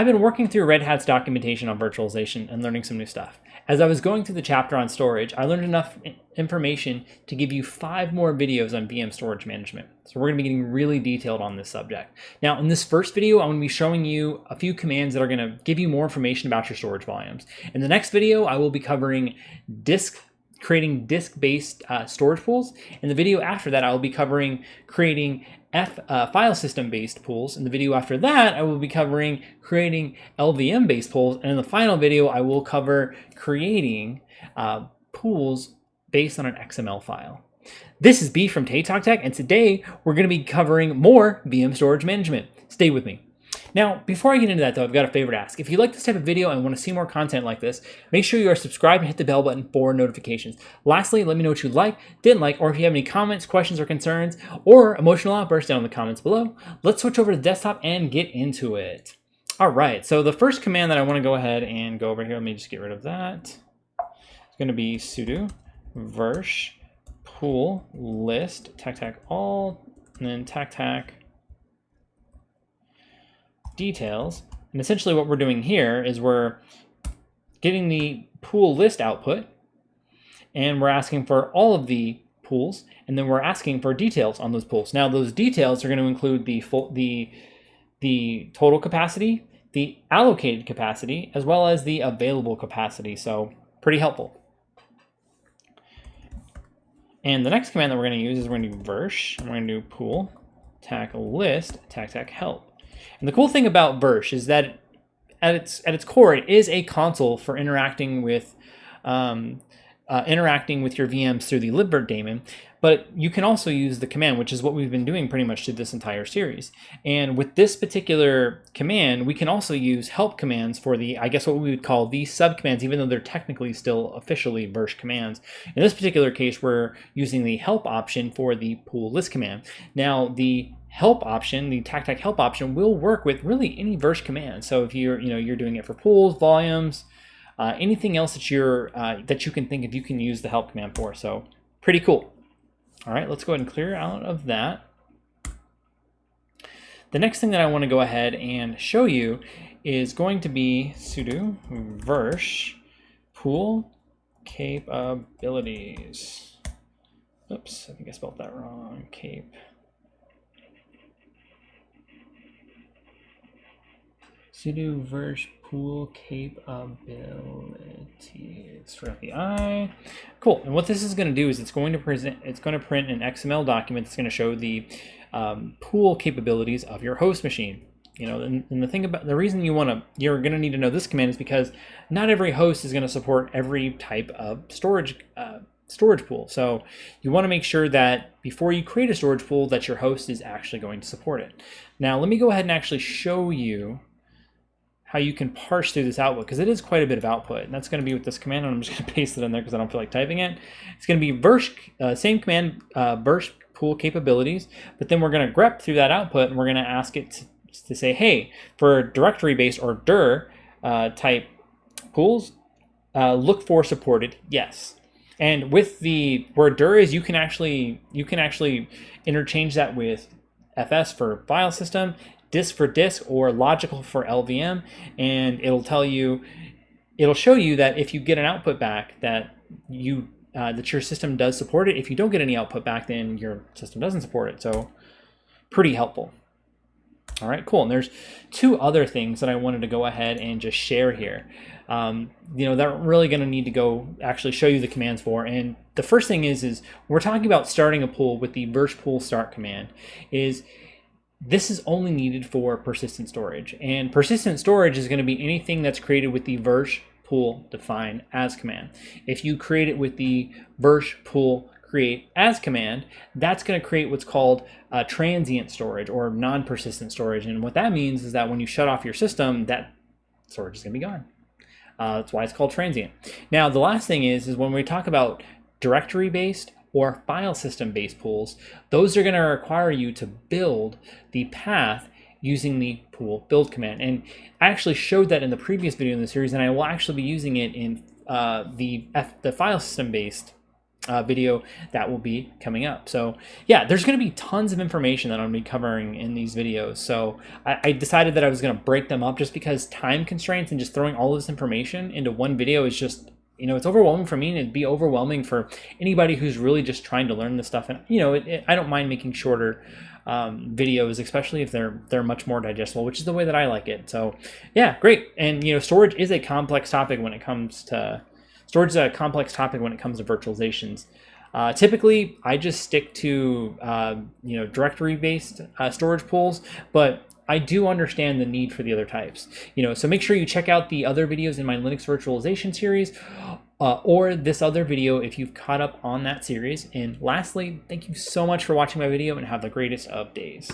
I've been working through Red Hat's documentation on virtualization and learning some new stuff. As I was going through the chapter on storage, I learned enough information to give you 5 more videos on VM storage management. So we're going to be getting really detailed on this subject. Now, in this first video, I'm going to be showing you a few commands that are going to give you more information about your storage volumes. In the next video, I will be covering creating disk-based storage pools. In the video after that, I will be covering creating file system-based pools. In the video after that, I will be covering creating LVM-based pools. And in the final video, I will cover creating pools based on an XML file. This is B from Tay Talk Tech, and today we're going to be covering more VM storage management. Stay with me. Now, before I get into that though, I've got a favor to ask. If you like this type of video and want to see more content like this, make sure you are subscribed and hit the bell button for notifications. Lastly, let me know what you like, didn't like, or if you have any comments, questions, or concerns, or emotional outbursts down in the comments below. Let's switch over to the desktop and get into it. All right, so the first command that I want to go ahead and go over here, let me just get rid of that. It's going to be sudo versh pool list tac all, and then tac details. And essentially what we're doing here is we're getting the pool list output, and we're asking for all of the pools, and then we're asking for details on those pools. Now those details are going to include the total capacity, the allocated capacity, as well as the available capacity. So pretty helpful. And the next command that we're going to use is we're going to do versh, and we're going to do pool tac list tac help. And the cool thing about versh is that at its core, it is a console for interacting with your VMs through the libvirt daemon. But you can also use the command, which is what we've been doing pretty much through this entire series. And with this particular command, we can also use help commands for the, I guess what we would call these subcommands, even though they're technically still officially versh commands. In this particular case, we're using the help option for the pool list command. Now, the help option, the tac help option, will work with really any versh command. So if you're doing it for pools, volumes, anything else that you can think of, you can use the help command for. So pretty cool. All right, let's go ahead and clear out of that. The next thing that I want to go ahead and show you is going to be sudo versh pool capabilities. Oops, I think I spelled that wrong. Sudo versh pool capabilities. Forgot the I. Cool. And what this is going to do is it's going to print an XML document that's going to show the pool capabilities of your host machine. And the reason you're going to need to know this command is because not every host is going to support every type of storage pool. So you want to make sure that before you create a storage pool that your host is actually going to support it. Now let me go ahead and actually show you how you can parse through this output, because it is quite a bit of output, and that's going to be with this command, and I'm just going to paste it in there because I don't feel like typing it. It's going to be versh, same command, versh pool capabilities, but then we're going to grep through that output, and we're going to ask it to say, hey, for directory-based or dir type pools, look for supported yes. And with the where dir is, you can actually interchange that with fs for file system, disk for disk, or logical for LVM, and it'll show you that if you get an output back that your system does support it. If you don't get any output back, then your system doesn't support it. So pretty helpful. All right, cool. And there's 2 other things that I wanted to go ahead and just share here. That I'm really going to need to go actually show you the commands for. And the first thing is we're talking about starting a pool with the versh pool start command. This is only needed for persistent storage, and persistent storage is going to be anything that's created with the versh pool define as command. If you create it with the versh pool create as command, that's going to create what's called transient storage or non-persistent storage. And what that means is that when you shut off your system, that storage is going to be gone. That's why it's called transient. Now, the last thing is when we talk about directory-based or file system-based pools, those are going to require you to build the path using the pool build command. And I actually showed that in the previous video in the series, and I will actually be using it in the file system-based video that will be coming up. So yeah, there's going to be tons of information that I'm going to be covering in these videos. So I decided that I was going to break them up just because time constraints and just throwing all this information into one video is just, you know, it's overwhelming for me, and it'd be overwhelming for anybody who's really just trying to learn this stuff. And you know, I don't mind making shorter videos, especially if they're much more digestible, which is the way that I like it. So yeah, great. And you know, storage is a complex topic when it comes to virtualizations. Typically, I just stick to you know, directory-based storage pools, but I do understand the need for the other types. You know, so make sure you check out the other videos in my Linux virtualization series, or this other video if you've caught up on that series. And lastly, thank you so much for watching my video, and have the greatest of days.